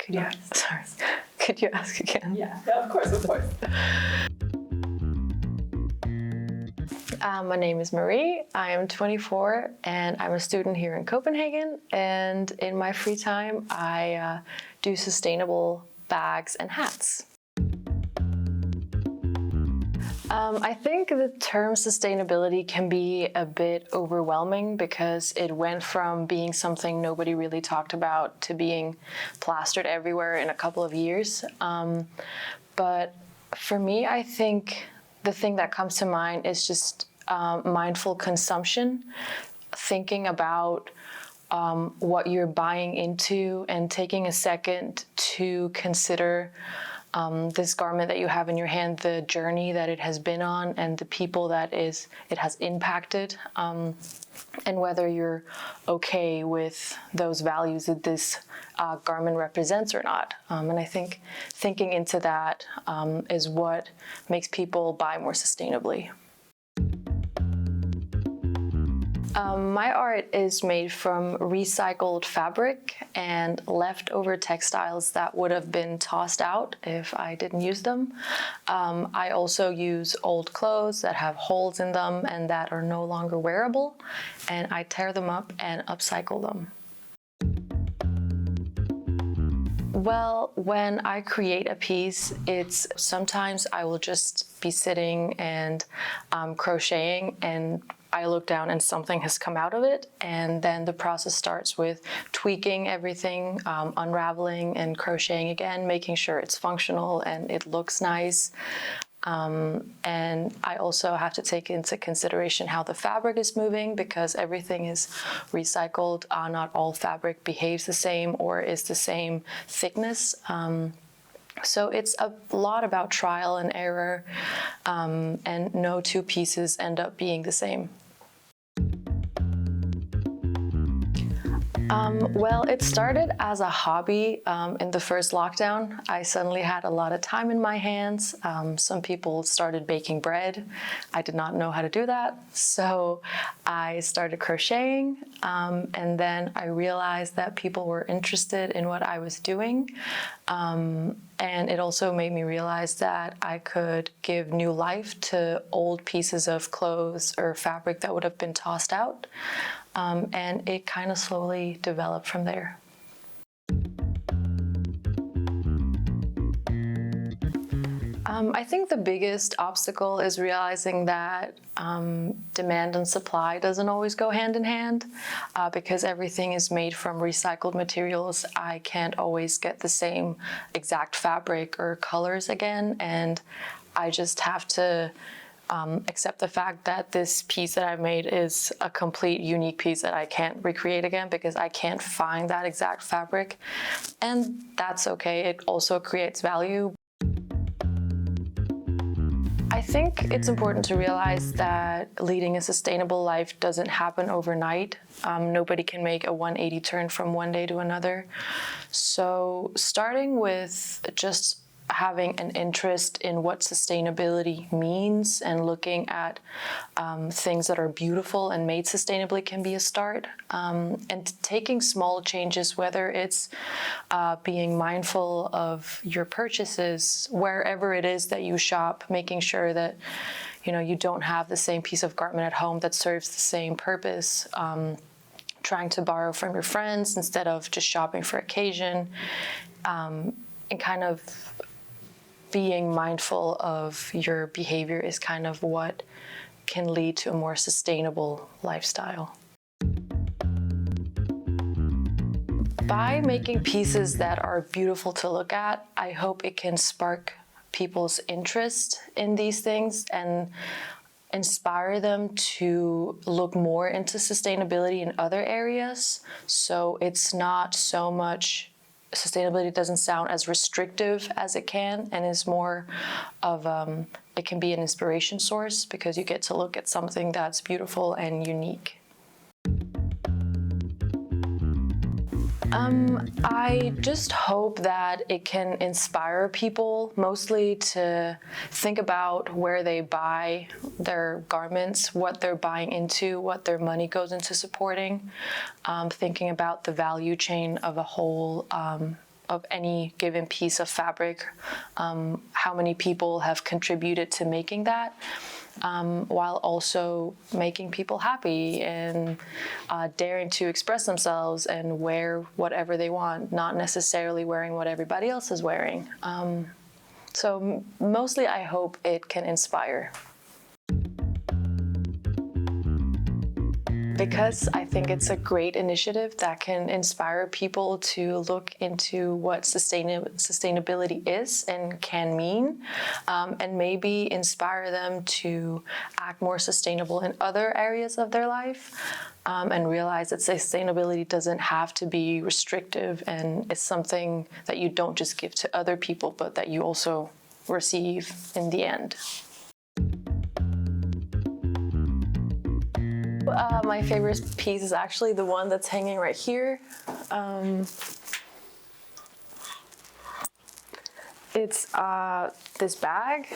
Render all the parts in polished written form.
Could you, sorry, could you ask again? Yeah, of course, of course. My name is Marie. I am 24 and I'm a student here in Copenhagen. And in my free time, I do sustainable bags and hats. I think the term sustainability can be a bit overwhelming because it went from being something nobody really talked about to being plastered everywhere in a couple of years. But for me, I think the thing that comes to mind is just mindful consumption, thinking about what you're buying into and taking a second to consider this garment that you have in your hand, the journey that it has been on and the people that it has impacted, and whether you're okay with those values that this garment represents or not. And I think thinking into that is what makes people buy more sustainably. My art is made from recycled fabric and leftover textiles that would have been tossed out if I didn't use them. I also use old clothes that have holes in them and that are no longer wearable, and I tear them up and upcycle them. Well, when I create a piece, sometimes I will just be sitting and crocheting, and I look down and something has come out of it, and then the process starts with tweaking everything, unraveling and crocheting again, making sure it's functional and it looks nice. And I also have to take into consideration how the fabric is moving, because everything is recycled. Not all fabric behaves the same or is the same thickness. So it's a lot about trial and error, and no two pieces end up being the same. Well, it started as a hobby in the first lockdown. I suddenly had a lot of time in my hands. Some people started baking bread. I did not know how to do that. So I started crocheting, and then I realized that people were interested in what I was doing. And it also made me realize that I could give new life to old pieces of clothes or fabric that would have been tossed out. And it kind of slowly developed from there. I think the biggest obstacle is realizing that demand and supply doesn't always go hand in hand. Because everything is made from recycled materials, I can't always get the same exact fabric or colors again, and I just have to accept the fact that this piece that I've made is a complete unique piece that I can't recreate again because I can't find that exact fabric. And that's okay. It also creates value. I think it's important to realize that leading a sustainable life doesn't happen overnight. Nobody can make a 180 turn from one day to another. So starting with just having an interest in what sustainability means and looking at things that are beautiful and made sustainably can be a start. And taking small changes, whether it's being mindful of your purchases, wherever it is that you shop, making sure that you don't have the same piece of garment at home that serves the same purpose. Trying to borrow from your friends instead of just shopping for occasion, and kind of being mindful of your behavior is kind of what can lead to a more sustainable lifestyle. By making pieces that are beautiful to look at, I hope it can spark people's interest in these things and inspire them to look more into sustainability in other areas. So it's not so much sustainability doesn't sound as restrictive as it can, and is more of it can be an inspiration source because you get to look at something that's beautiful and unique. I just hope that it can inspire people mostly to think about where they buy their garments, what they're buying into, what their money goes into supporting, thinking about the value chain of a whole of any given piece of fabric, how many people have contributed to making that, while also making people happy and daring to express themselves and wear whatever they want, not necessarily wearing what everybody else is wearing. So mostly I hope it can inspire. Because I think it's a great initiative that can inspire people to look into what sustainability is and can mean, and maybe inspire them to act more sustainable in other areas of their life, and realize that sustainability doesn't have to be restrictive, and it's something that you don't just give to other people, but that you also receive in the end. My favorite piece is actually the one that's hanging right here. It's this bag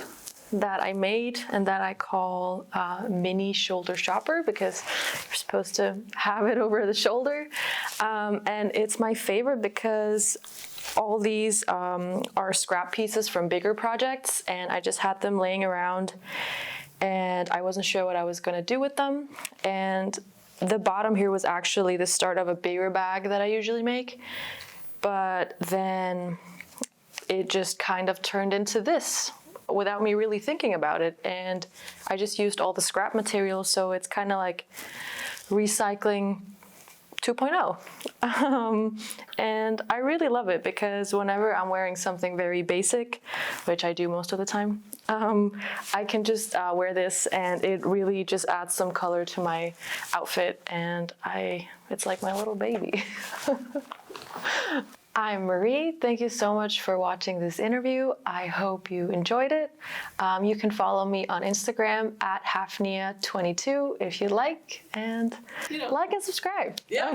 that I made and that I call mini shoulder shopper, because you're supposed to have it over the shoulder. And it's my favorite because all these are scrap pieces from bigger projects, and I just had them laying around and I wasn't sure what I was going to do with them. And the bottom here was actually the start of a bigger bag that I usually make, but then it just kind of turned into this without me really thinking about it. And I just used all the scrap materials, so it's kind of like recycling 2.0. And I really love it because whenever I'm wearing something very basic, which I do most of the time, I can just wear this and it really just adds some color to my outfit, and it's like my little baby. I'm Marie. Thank you so much for watching this interview. I hope you enjoyed it. You can follow me on Instagram at Hafnia22 if you like, and like and subscribe. Yeah.